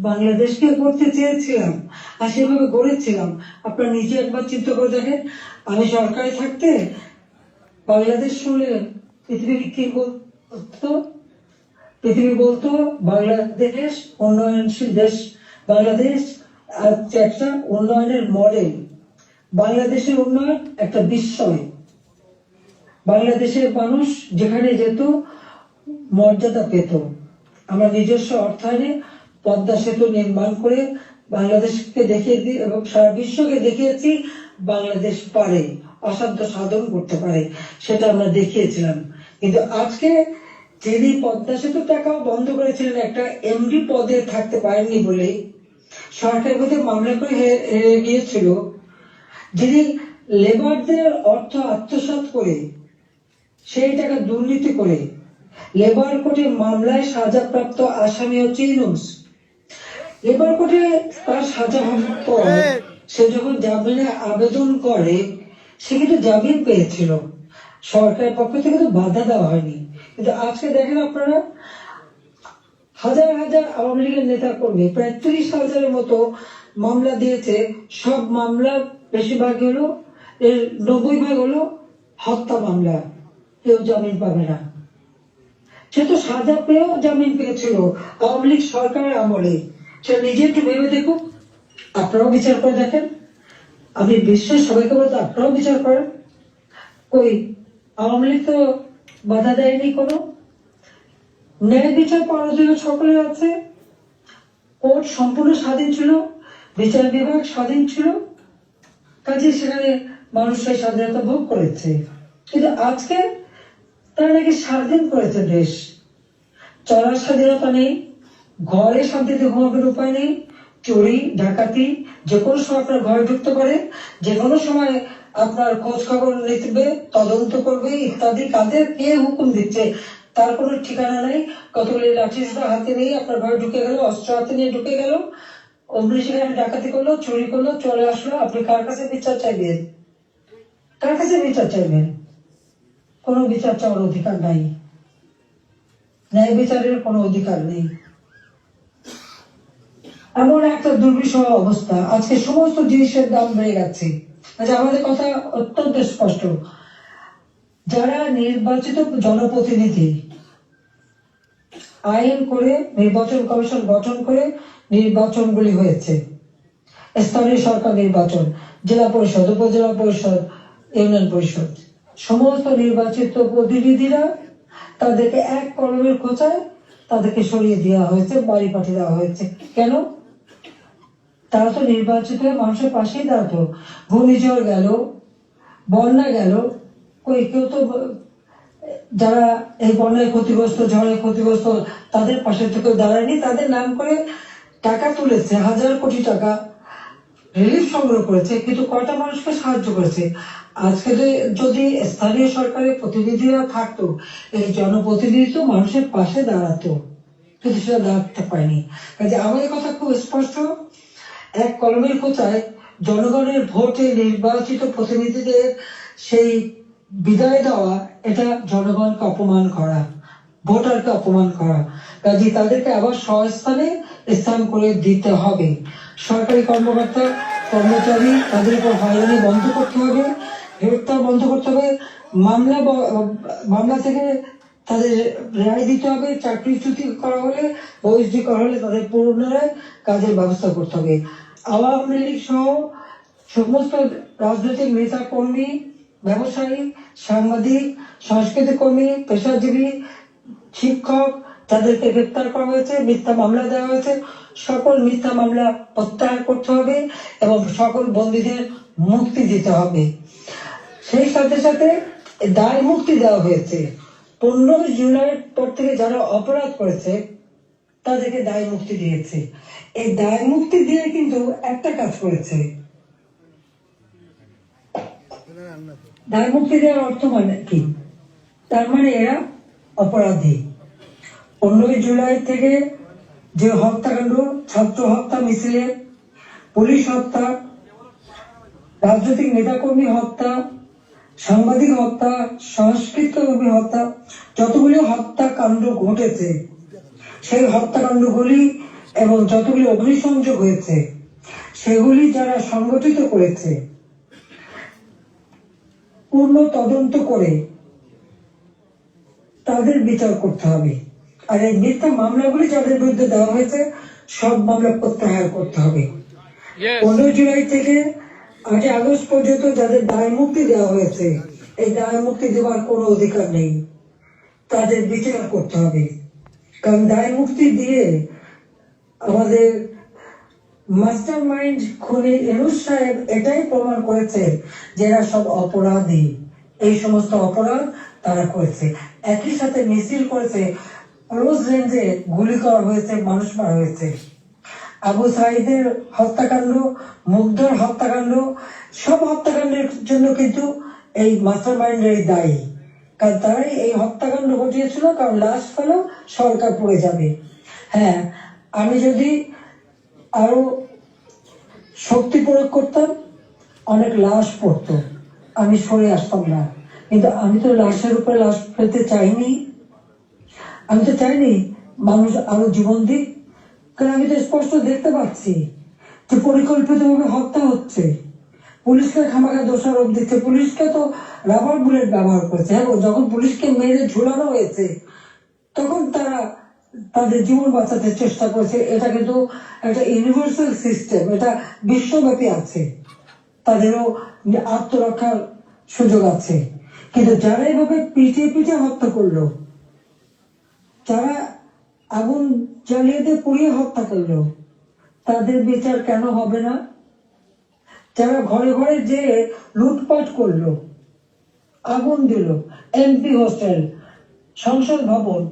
বাংলাদেশকে করতে চেয়েছিলাম, আর সেভাবে গড়েছিলাম। আপনারা নিজে একবার চিন্তা করে দেখেন, আমি সরকারে থাকতে বাংলাদেশ শুনলে পৃথিবী কি বলতো? পৃথিবী বলতো বাংলাদেশ উন্নয়নশীল দেশ, বাংলাদেশ একটা উন্নয়নের মডেল, বাংলাদেশের উন্নয়ন একটা বিস্ময়। বাংলাদেশের মানুষ যেখানে যেত মর্যাদা পেত। আমরা নিজস্ব অর্থায়নে পদ্মা সেতু নির্মাণ করে বাংলাদেশকে দেখিয়ে দিই এবং সারা বিশ্বকে দেখিয়েছি বাংলাদেশ পারে, অসাধ্য সাধন করতে পারে, সেটা আমরা দেখিয়েছিলাম। কিন্তু আজকে যিনি পদ্মা সেতু টাকাও বন্ধ করেছিলেন একটা এমডি পদে থাকতে পারেননি বলে সরকারের মধ্যে মামলা করে হেরে গিয়েছিল, যিনি লেবারদের অর্থ আত্মসাৎ করে সেই টাকা দুর্নীতি করে লেবার কোর্টে মামলায় সাজাপ্রাপ্ত আসামি হচ্ছে ইউনূস। লেবার কোর্টে তার সাজা হওয়ার পর সে যখন জামিনে আবেদন করে, সে কিন্তু জামিন পেয়েছিল, সরকারের পক্ষ থেকে তো বাধা দেওয়া হয়নি। কিন্তু আজকে দেখেন আপনারা, হাজার হাজার আওয়ামী লীগের নেতা কর্মী, প্রায় 30,000-এর মতো মামলা দিয়েছে। সব মামলা বেশিরভাগ হলো, 90% হলো হত্যা মামলা, কেউ জামিন পাবে না। সে তো সাজা পেয়েও জামিন পেয়েছিল আওয়ামী লীগ সরকারের আমলে। সে নিজে একটু ভেবে দেখুক, আপনারাও বিচার করে দেখেন। আমি বিশ্বের সবাইকে বলতে আপনারাও বিচার করেন। কই আওয়ামী লীগ তো বাধা দেয়নি কোনো। ন্যায় বিচার পাওয়ার জন্য সকলে আছে, কোর্ট সম্পূর্ণ স্বাধীন ছিল, বিচার বিভাগ স্বাধীন ছিল, কাজে সেখানে মানুষ সেই স্বাধীনতা ভোগ করেছে। কিন্তু আজকে তারা নাকি স্বাধীন করেছে দেশ, চলার স্বাধীনতা নেই, ঘরে শান্তিতে ঘুমানোর উপায় নেই, চুরি ডাকাতি যে কোনো সময় আপনার ঘরে ঢুকতে পারে, যে কোনো সময় আপনার খোঁজ খবর নিতে, তদন্ত করবে ইত্যাদি। কাদের কে হুকুম দিচ্ছে তার কোনো ঠিকানা নেই। কতগুলি লাঠি হাতে নিয়ে আপনার ঘরে ঢুকে গেল, অস্ত্র হাতে নিয়ে ঢুকে গেল, অমনি সেখানে ডাকাতি করলো, চুরি করলো, চলে আসলো। আপনি কার কাছে বিচার চাইবেন? কার কাছে বিচার চাইবেন? কোনো বিচার চাওয়ার অধিকার নাই, ন্যায় বিচারের কোনো অধিকার নেই। এমন একটা দুর্বিষহ অবস্থা, আজকে সমস্ত জিনিসের দাম বেড়ে গেছে। আচ্ছা, আমাদের কথা অত্যন্ত স্পষ্ট, যারা নির্বাচিত জনপ্রতিনিধি আইন করে নির্বাচন কমিশন গঠন করে নির্বাচনগুলি হয়েছে, স্থানীয় সরকার নির্বাচন, জেলা পরিষদ, উপজেলা পরিষদ, ইউনিয়ন পরিষদ, সমস্ত নির্বাচিত প্রতিনিধিরা তাদেরকে এক কলমের খোঁচায় তাদেরকে সরিয়ে দেওয়া হয়েছে, বাড়ি পাঠিয়ে দেওয়া হয়েছে। কেন? তারা তো নির্বাচিত হয়ে মানুষের পাশেই দাঁড়াতো। ঘূর্ণিঝড় গেল, বন্যা গেল, কই কেউ তো যারা এই বন্যায় ক্ষতিগ্রস্ত, ঝড়ে ক্ষতিগ্রস্ত, তাদের পাশে থেকে দাঁড়ায়নি। তাদের নাম করে টাকা তুলেছে, হাজার কোটি টাকা রিলিফ সংগ্রহ করেছে, কিন্তু কয়টা মানুষকে সাহায্য করেছে? আজকে যদি স্থানীয় সরকারের প্রতিনিধিরা থাকতো, এই জনপ্রতিনিধি তো মানুষের পাশে দাঁড়াতো, কিন্তু সেটা দাঁড়াতে পারেনি। কাজে আমাদের কথা খুব স্পষ্ট, এক কলমের কোথায় জনগণের ভোটে নির্বাচিত প্রতিনিধিদের সেই বিদায় দেওয়া, এটা জনগণকে অপমান করা, ভোটারকে অপমান করা। কাজে তাদেরকে আবার স্বস্থানে স্থান করে দিতে হবে। সরকারি কর্মকর্তা কর্মচারী তাদের উপর হয়রানি বন্ধ করতে হবে, গ্রেপ্তার বন্ধ করতে হবে, মামলা থেকে তাদের রেহাই দিতে হবে, চাকরিচ্যুতি করা হলে, বহিষ্কৃত করা হলে তাদের পুনরায় কাজের ব্যবস্থা করতে হবে। আওয়ামী লীগ সহ সমস্ত রাজনৈতিক নেতা কর্মী, ব্যবসায়ী, সাংবাদিক, সংস্কৃতি কর্মী, পেশাজীবী, শিক্ষক, তাদেরকে গ্রেপ্তার করা হয়েছে, মিথ্যা মামলা দেওয়া হয়েছে। সকল মিথ্যা মামলা প্রত্যাহার করতে হবে এবং সকল বন্দীদের মুক্তি দিতে হবে। সেই সাথে সাথে দায় মুক্তি দেওয়া হয়েছে। 15 জুলাইয়ের পর থেকে যারা অপরাধ করেছে তাদেরকে দায় মুক্তি দিয়েছে। এই দায় মুক্তি দিয়ে কিন্তু একটা কাজ করেছে। দায় মুক্তি দেওয়ার অর্থ মানে কি? তার মানে এরা অপরাধী। 15 জুলাই থেকে যে হত্যাকাণ্ড, ছাত্র হত্যা মিছিলে, পুলিশ হত্যা, রাজনৈতিক নেতাকর্মী হত্যা, সাংবাদিক হত্যা, সংস্কৃতকর্মী হত্যা, যতগুলি হত্যাকাণ্ড ঘটেছে, সেই হত্যাকাণ্ডগুলি এবং যতগুলি অগ্নিসংযোগ হয়েছে, সেগুলি যারা সংগঠিত করেছে পূর্ণ তদন্ত করে তাদের বিচার করতে হবে। আর এই মিথ্যা মামলাগুলি যাদের বিরুদ্ধে দেওয়া হয়েছে সব মামলা প্রত্যাহার করতে হবে। 15 জুলাই থেকে 8 আগস্ট পর্যন্ত যাদের দায় মুক্তি দেওয়া হয়েছে, এই দায় মুক্তি দেওয়ার কোনো অধিকার নেই, তাদের বিচার করতে হবে। কারণ দায় মুক্তি দিয়ে আমাদের মাস্টার মাইন্ড খুনি ইউনূস সাহেব এটাই প্রমাণ করেছে যে এরা সব অপরাধী, এই সমস্ত অপরাধ তারা করেছে। একই সাথে মিছিল করেছে, ক্লোজ রেঞ্জে গুলি করা হয়েছে, মানুষ মারা হয়েছে। আবু সাইদের হত্যাকাণ্ড, মুগ্ধর হত্যাকাণ্ড, সব হত্যাকাণ্ডের জন্য কিন্তু এই মাস্টার মাইন্ডেরই দায়ী। কারণ তারাই এই হত্যাকাণ্ড ঘটিয়েছিল, কারণ লাশ ফেলেও সরকার পড়ে যাবে। হ্যাঁ, আমি যদি আরো শক্তি প্রয়োগ করতাম অনেক লাশ পড়তো, আমি সরে আসতাম না। কিন্তু আমি তো লাশের উপরে লাশ ফেলতে চাইনি। আমি তো চাইনি মানুষ আরো জীবন দিক। কারণ আমি তো স্পষ্ট দেখতে পাচ্ছি যে পরিকল্পিতভাবে হত্যা হচ্ছে। পুলিশকে খামাখা দোষারোপ দিচ্ছে। পুলিশকে তো রাবার বুলেট ব্যবহার করেছে। হ্যাঁ, যখন পুলিশকে মেরে ঝুলানো হয়েছে তখন তারা তাদের জীবন বাঁচাতে চেষ্টা করেছে। এটা কিন্তু একটা ইউনিভার্সাল সিস্টেম, এটা বিশ্বব্যাপী আছে, তাদেরও আত্মরক্ষার সুযোগ আছে। কিন্তু যারা এভাবে পিটিয়ে পিটিয়ে হত্যা করলো, যারা আগুন জ্বালিয়ে দিয়ে পুড়িয়ে হত্যা করলো, তাদের বিচার কেন হবে না? যারা ঘরে ঘরে যে লুটপাট করলো, আগুন দিল, এমপি হোস্টেল, সংসদ ভবন,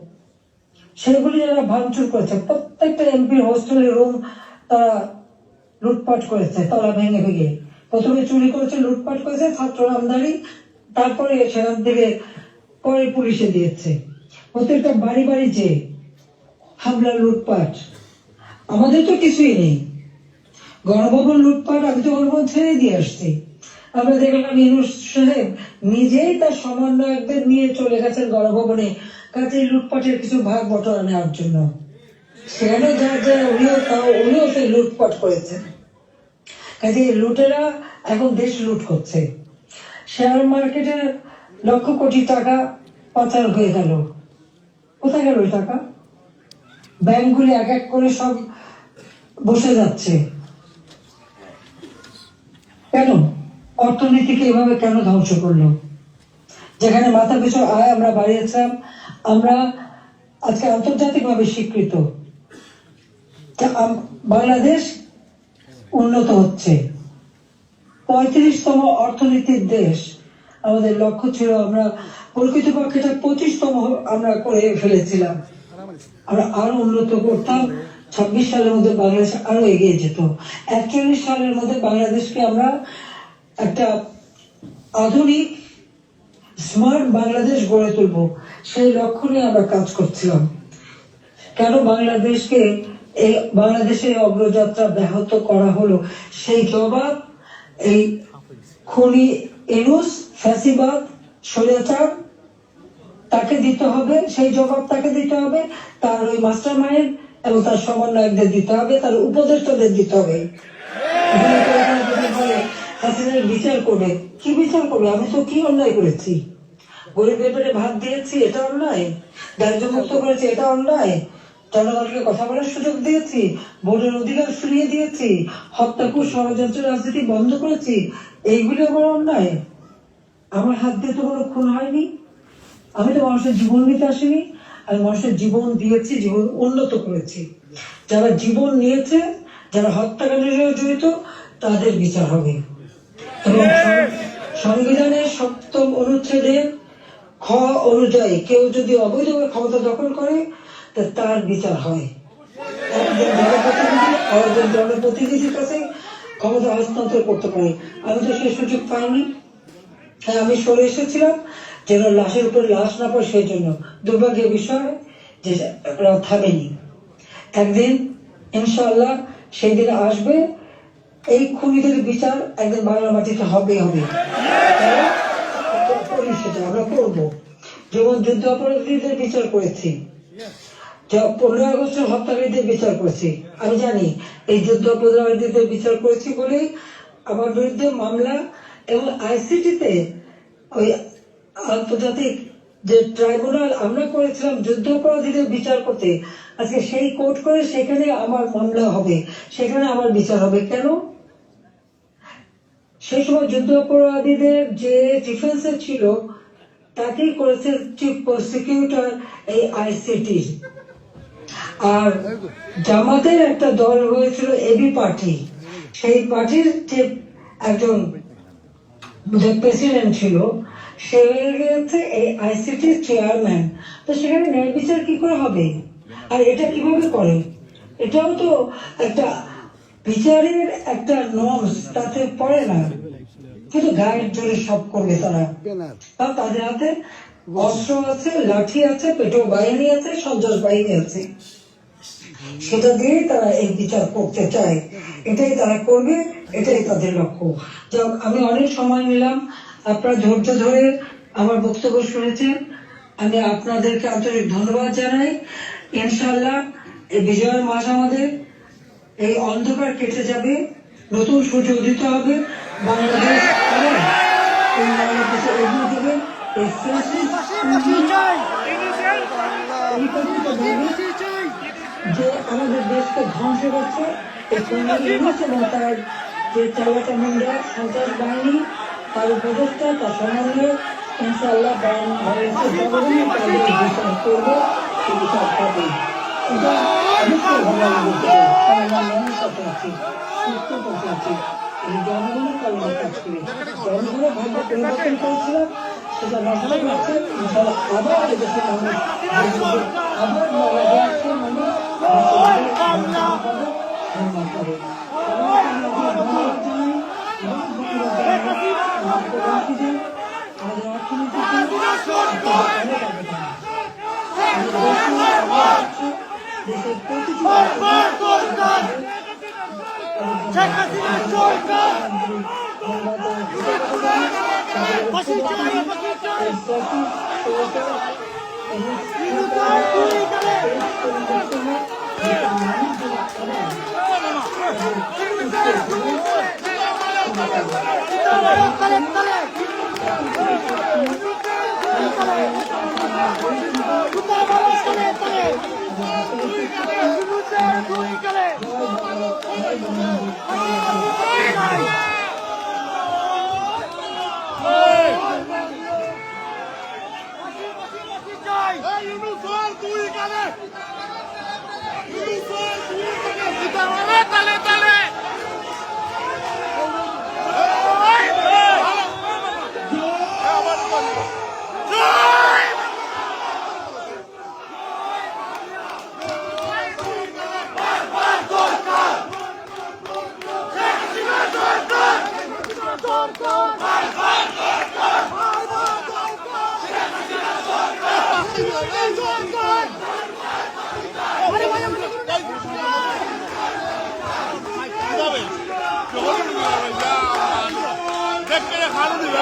সেগুলি যারা ভাঙচুর করেছে, প্রত্যেকটা এমপি হোস্টেলের রুম তারা লুটপাট করেছে, তালা ভেঙে ভেঙে। প্রথমে চুরি করেছে, লুটপাট করেছে, ছাত্র আমদানি, তারপরে সেখান থেকে পরে পুলিশে দিয়েছে। প্রত্যেকটা বাড়ি বাড়ি যে হামলা, লুটপাট। আমাদের তো কিছুই নেই। গণভবন লুটপাট, আমি তো গণভবন ছেড়ে দিয়ে আসছি। আমরা দেখলাম ইউনূস সাহেব নিজেই তার সমন্বয়কদের নিয়ে চলে গেছেন গণভবনে, কাজে লুটপাটের কিছু ভাগ বটরা নেওয়ার জন্য। সেখানে যা যা উনিও সেই লুটপাট করেছেন। কাজে লুটেরা এখন দেশ লুট করছে। শেয়ার মার্কেটে লক্ষ কোটি টাকা পাচার হয়ে গেল। কোথায় গেল ওই টাকা? ব্যাংকগুলি এক এক করে সব বসে যাচ্ছে। কেন? অর্থনীতিকে এভাবে কেন ধ্বংস করলো? যেখানে মাথা পিছু আয় আমরা বাড়িয়েছিলাম, আমরা আজকে আন্তর্জাতিকভাবে স্বীকৃত, বাংলাদেশ উন্নত হচ্ছে, 35তম অর্থনীতির দেশ। আমাদের লক্ষ্য ছিল আমরা প্রকৃতপক্ষে 25তম আমরা করে ফেলেছিলাম। আমরা আরো উন্নত করতাম। 26 সালের মধ্যে বাংলাদেশ আরো এগিয়ে যেত। 41 সালের মধ্যে বাংলাদেশকে আমরা একটা আধুনিক স্মার্ট বাংলাদেশ গড়ে তুলব, সেই লক্ষ্য নিয়ে আমরা কাজ করছিলাম। কেন বাংলাদেশকে এই বাংলাদেশের অগ্রযাত্রা ব্যাহত করা হলো, সেই জবাব এই খুনি ইউনূস, ফ্যাসিবাদ, স্বৈরাচার, তাকে দিতে হবে। সেই জবাব তাকে দিতে হবে, তার ওই মাস্টার মাইন্ড এবং তার সমন্বয়কদের দিতে হবে, তার উপদেষ্টাদের দিতে হবে। হাসিনার বিচার করবে। কি বিচার করবে? আমি তো কি অন্যায় করেছি? গরিবের পেটে ভাত দিয়েছি, এটা অন্যায়? দারিদ্র্যমুক্ত করেছি, এটা অন্যায়? জনগণকে কথা বলার সুযোগ দিয়েছি, ভোটের অধিকার ফিরিয়ে দিয়েছি, হত্যাকুশ ষড়যন্ত্র রাজনীতি বন্ধ করেছি, এইগুলো আমার অন্যায়? আমার হাত দিয়ে তো কোনো খুন হয়নি, আমি তো মানুষের জীবন নিতে আসিনি, আমি মানুষের জীবন দিয়েছি, জীবন উন্নত করেছি। যারা জীবন নিয়েছে, যারা হত্যাকাণ্ডে জড়িত, তাদের বিচার হবে। এবং সংবিধানের 7ম অনুচ্ছেদের খ অনুযায়ী কেউ যদি অবৈধভাবে ক্ষমতা দখল করে তার বিচার হয়। একজন জনপ্রতিনিধি আরেকজন জনপ্রতিনিধির কাছে ক্ষমতা হস্তান্তর করতে পারে। আমি তো সেই সুযোগ পাইনি। হ্যাঁ, আমি সরে এসেছিলাম যেন লাশের উপর লাশ না পড়ে, সেই জন্য দুর্ভাগ্যের বিষয় যে থামেনি। একদিন ইনশাআল্লাহ সেই দিন আসবে, এই খুনিদের বিচার একদিন বাংলা মাটিতে হবে হবে। সেটা আমরা করবো। যেমন যুদ্ধ অপরাধীদের বিচার করেছি, 15 আগস্টের হত্যাকারীদের বিচার করেছি। আমি জানি এই যুদ্ধ অপরাধীদের বিচার করেছি বলেই আমার বিরুদ্ধে মামলা, এবং আইসিটিতে ওই আন্তর্জাতিক যে ট্রাইব্যুনাল আমরা করেছিলাম যুদ্ধ অপরাধীদের বিচার করতে, আজকে সেই কোর্ট করে সেখানে আমার মামলা হবে, সেখানে আমার বিচার হবে। কেন? সেই সময় যুদ্ধ অপরাধীদের যে ডিফেন্সে ছিল তাকেই করেছে চিফ প্রসিকিউটর এই আইসিটি। আর জামাতের একটা দল হয়েছিল এবি পার্টি, সেই পার্টির যে একজন প্রেসিডেন্ট ছিল সে হয়ে গেছে এই আইসিটির চেয়ারম্যান। তো সেখানে ন্যায় বিচার কি করে হবে? আর এটা কিভাবে করে? এটাও তো একটা বিচারের একটা নর্মস, তাতে পড়ে না, কিন্তু গায়ের জোরে সব করবে তারা। কারণ তাদের হাতে অস্ত্র আছে, লাঠি আছে, পেটো বাহিনী আছে, সন্ত্রাস বাহিনী আছে, সেটা দিয়েই তারা এই বিচার করতে চায়। এটাই তারা করবে, এটাই তাদের লক্ষ্য। যাক, আমি অনেক সময় নিলাম, আপনারা ধৈর্য ধরে আমার বক্তব্য শুনেছেন, আমি আপনাদেরকে আন্তরিক ধন্যবাদ জানাই। ইনশাআল্লাহ এই বিজয়ের মাস আমাদের, এই অন্ধকার কেটে যাবে, নতুন সূর্য উদিত হবে, বাংলাদেশ এই বাংলাদেশে এগিয়ে দেবে। এই যে আমাদের দেশকে ধ্বংস করছে এই এবং তার যে চালাটা মুন্ডা সন্ত্রাস বাহিনী, তার উপদেষ্টা, তার সমন্বয়, ইনশাআল্লাহ জনগণের তাদের বিচার করবে, সেই বিচার পাবে। এটা অবশ্যই ভালো লাগবে, আমার মনের কথা আছে, সুস্থ কথা আছে। এই জনগণের কারণে কাজ করে, জনগণের ভাগ্য পরিবর্তন করেছিলাম, সেটা নষ্ট করছে। ইনশাআল্লাহ আবার এদেশের মানুষ, আবার বাংলাদেশের মানুষ খালো দিবে